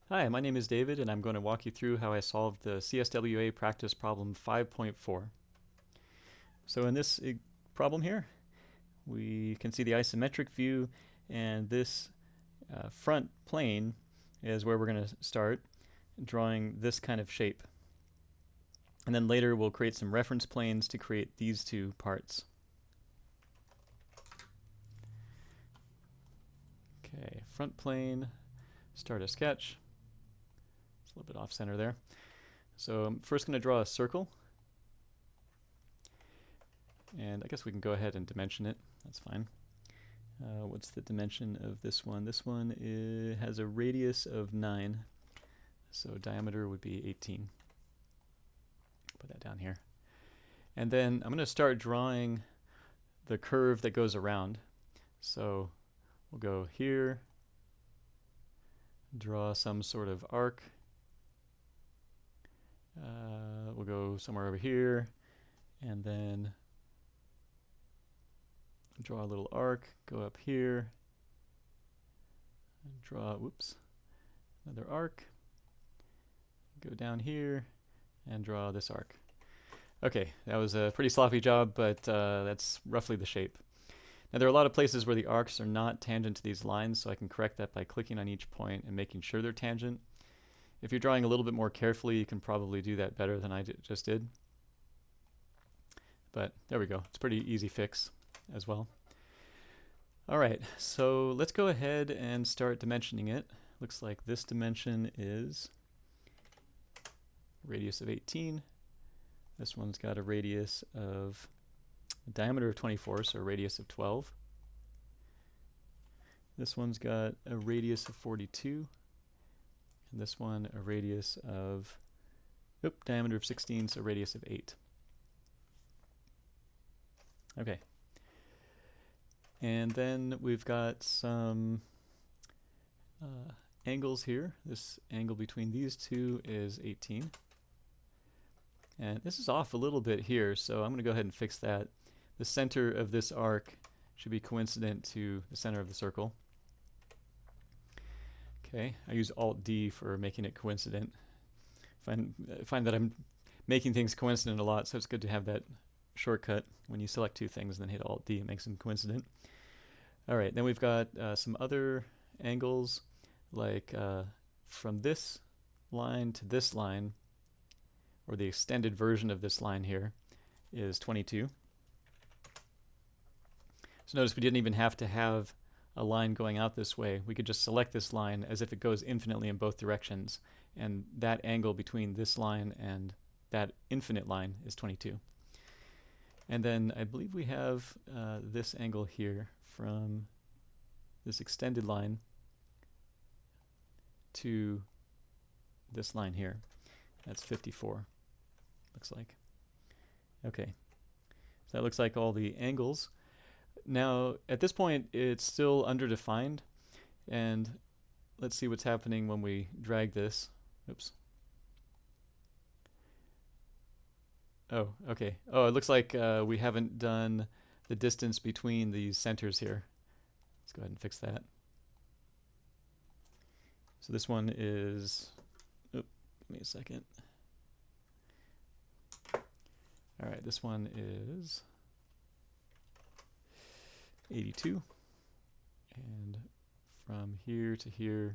Hi, my name is David, and I'm going to walk you through how I solved the CSWA practice problem 5.4. So in this problem here, we can see the isometric view, and this front plane is where we're going to start drawing this kind of shape. And then later we'll create some reference planes to create these two parts. Okay, front plane, start a sketch. It's a little bit off center there. So I'm first going to draw a circle. And I guess we can go ahead and dimension it. That's fine. What's the dimension of this one? This one has a radius of 9. So diameter would be 18. Put that down here. And then I'm going to start drawing the curve that goes around. So we'll go here, draw some sort of arc. We'll go somewhere over here, and then draw a little arc, go up here, and draw, another arc, go down here, and draw this arc. Okay, that was a pretty sloppy job, but that's roughly the shape. Now there are a lot of places where the arcs are not tangent to these lines, so I can correct that by clicking on each point and making sure they're tangent. If you're drawing a little bit more carefully, you can probably do that better than I just did. But there we go. It's a pretty easy fix as well. All right, so let's go ahead and start dimensioning it. Looks like this dimension is radius of 18. This one's got a radius of a diameter of 24, so a radius of 12. This one's got a radius of 42. And this one a radius of, diameter of 16, so radius of 8. Okay. And then we've got some angles here. This angle between these two is 18. And this is off a little bit here, so I'm going to go ahead and fix that. The center of this arc should be coincident to the center of the circle. Okay, I use Alt-D for making it coincident. I find that I'm making things coincident a lot, so it's good to have that shortcut. When you select two things and then hit Alt-D, it makes them coincident. All right, then we've got some other angles, like from this line to this line, or the extended version of this line here, is 22. So notice we didn't even have to have a line going out this way. We could just select this line as if it goes infinitely in both directions, and that angle between this line and that infinite line is 22. And then I believe we have this angle here from this extended line to this line here. That's 54, looks like. Okay, so that looks like all the angles. Now, at this point, it's still underdefined, and let's see what's happening when we drag this. Oops. Oh, okay. Oh, it looks like we haven't done the distance between these centers here. Let's go ahead and fix that. So this one is, give me a second. All right, this one is 82, and from here to here,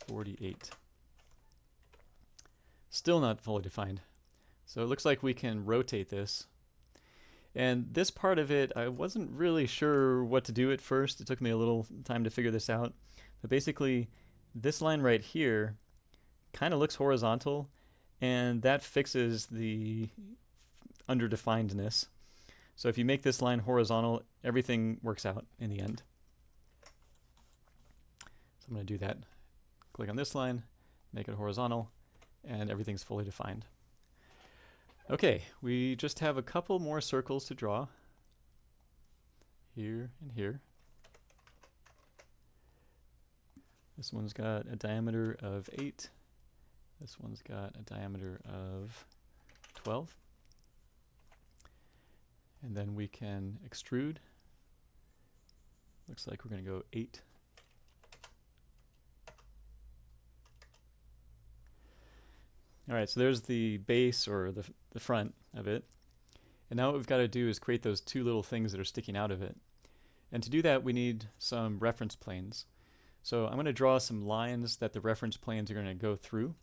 48. Still not fully defined. So it looks like we can rotate this. And this part of it, I wasn't really sure what to do at first. It took me a little time to figure this out. But basically, this line right here kind of looks horizontal, and that fixes the underdefinedness. So if you make this line horizontal, everything works out in the end. So I'm going to do that. Click on this line, make it horizontal, and everything's fully defined. Okay, we just have a couple more circles to draw. Here and here. This one's got a diameter of 8. This one's got a diameter of 12. And then we can extrude. Looks like we're going to go 8. Alright, so there's the base, or the front of it. And now what we've got to do is create those two little things that are sticking out of it. And to do that, we need some reference planes. So I'm going to draw some lines that the reference planes are going to go through.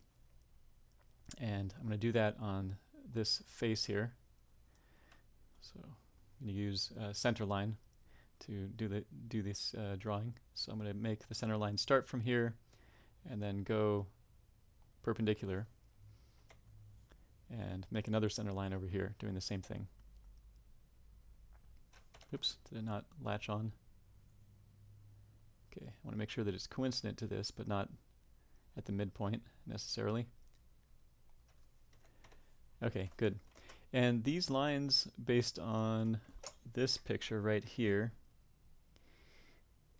And I'm going to do that on this face here. So I'm going to use a center line to do this drawing. So I'm going to make the center line start from here and then go perpendicular, and make another center line over here doing the same thing. Oops, did it not latch on? Okay, I want to make sure that it's coincident to this, but not at the midpoint necessarily. Okay, good. And these lines, based on this picture right here,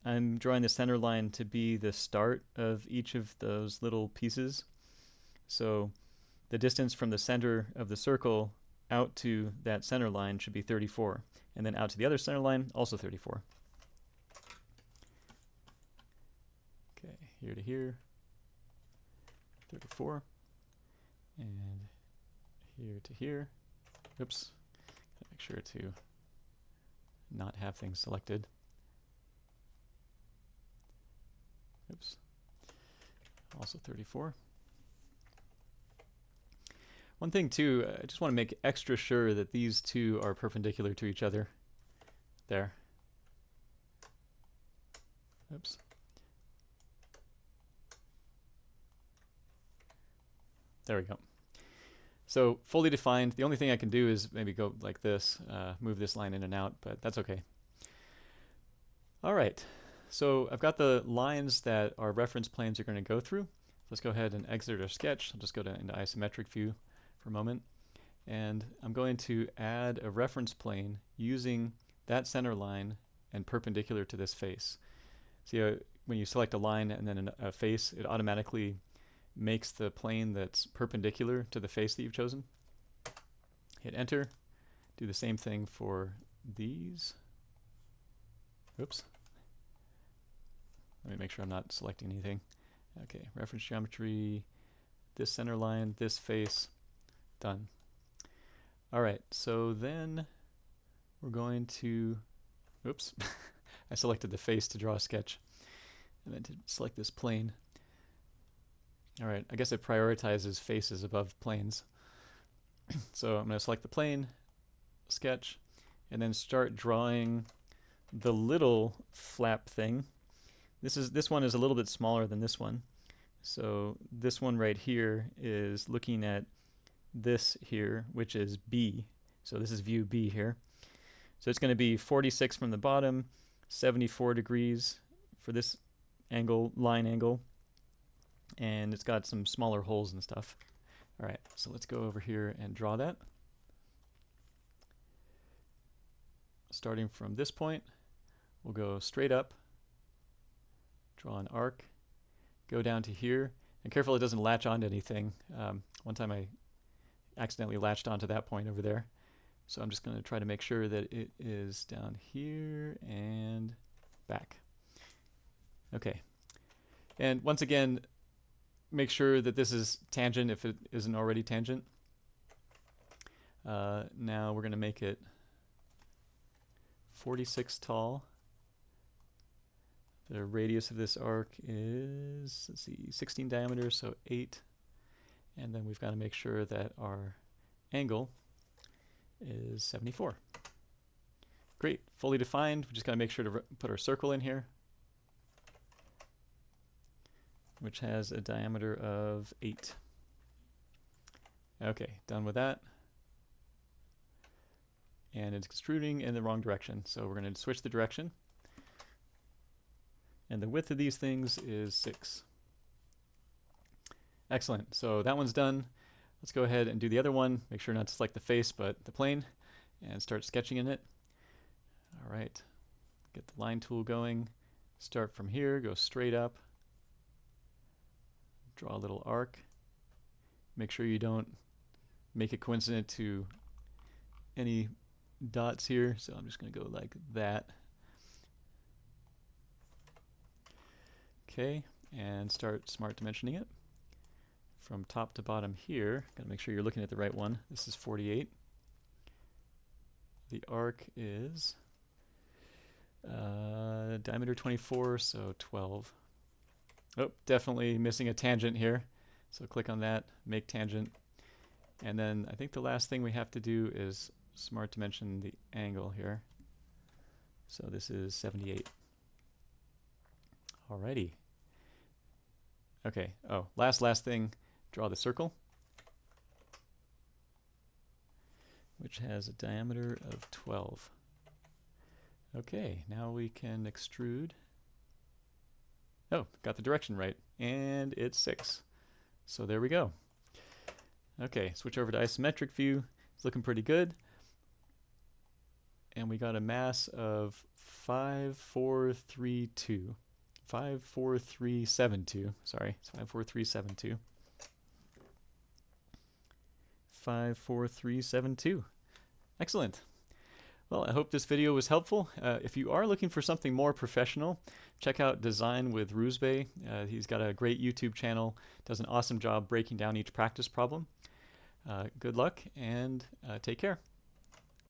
I'm drawing the center line to be the start of each of those little pieces. So the distance from the center of the circle out to that center line should be 34. And then out to the other center line, also 34. Okay, here to here, 34. And here to here. Oops, gotta make sure to not have things selected. Oops, also 34. One thing too, I just want to make extra sure that these two are perpendicular to each other. There. Oops. There we go. So fully defined. The only thing I can do is maybe go like this, move this line in and out, but that's okay. All right. So I've got the lines that our reference planes are going to go through. Let's go ahead and exit our sketch. I'll just go into isometric view for a moment. And I'm going to add a reference plane using that center line and perpendicular to this face. See, when you select a line and then a face, it automatically makes the plane that's perpendicular to the face that you've chosen. Hit enter. Do the same thing for these. Oops. Let me make sure I'm not selecting anything. Okay, reference geometry, this center line, this face, done. All right, so then we're going to, oops, I selected the face to draw a sketch, and then to select this plane. All right, I guess it prioritizes faces above planes. So I'm going to select the plane, sketch, and then start drawing the little flap thing. This one is a little bit smaller than this one. So this one right here is looking at this here, which is B. So this is view B here. So it's going to be 46 from the bottom, 74 degrees for this angle, line angle, and it's got some smaller holes and stuff. All right, so let's go over here and draw that. Starting from this point, we'll go straight up, draw an arc, go down to here, and careful it doesn't latch onto anything. One time I accidentally latched onto that point over there. So I'm just going to try to make sure that it is down here and back. Okay. And once again, make sure that this is tangent if it isn't already tangent. Now we're going to make it 46 tall. The radius of this arc is, let's see, 16 diameter, so 8. And then we've got to make sure that our angle is 74. Great, fully defined. We just got to make sure to put our circle in here, which has a diameter of 8. Okay, done with that. And it's extruding in the wrong direction, so we're going to switch the direction. And the width of these things is 6. Excellent. So that one's done. Let's go ahead and do the other one. Make sure not to select the face, but the plane, and start sketching in it. All right. Get the line tool going. Start from here, go straight up. Draw a little arc. Make sure you don't make it coincident to any dots here. So I'm just going to go like that. Okay, and start smart dimensioning it. from top to bottom here, got to make sure you're looking at the right one. This is 48. The arc is diameter 24, so 12. Oh, definitely missing a tangent here. So click on that, make tangent. And then I think the last thing we have to do is smart dimension the angle here. So this is 78. Alrighty. Okay, oh, last thing, draw the circle, which has a diameter of 12. Okay, now we can extrude. Oh, got the direction right, and it's 6. So there we go. Okay, switch over to isometric view. It's looking pretty good. And we got a mass of 54372. 54372. Sorry, it's 54372. 54372. Excellent. Well, I hope this video was helpful. If you are looking for something more professional, check out Design with Roozbe. He's got a great YouTube channel, does an awesome job breaking down each practice problem. Good luck and take care.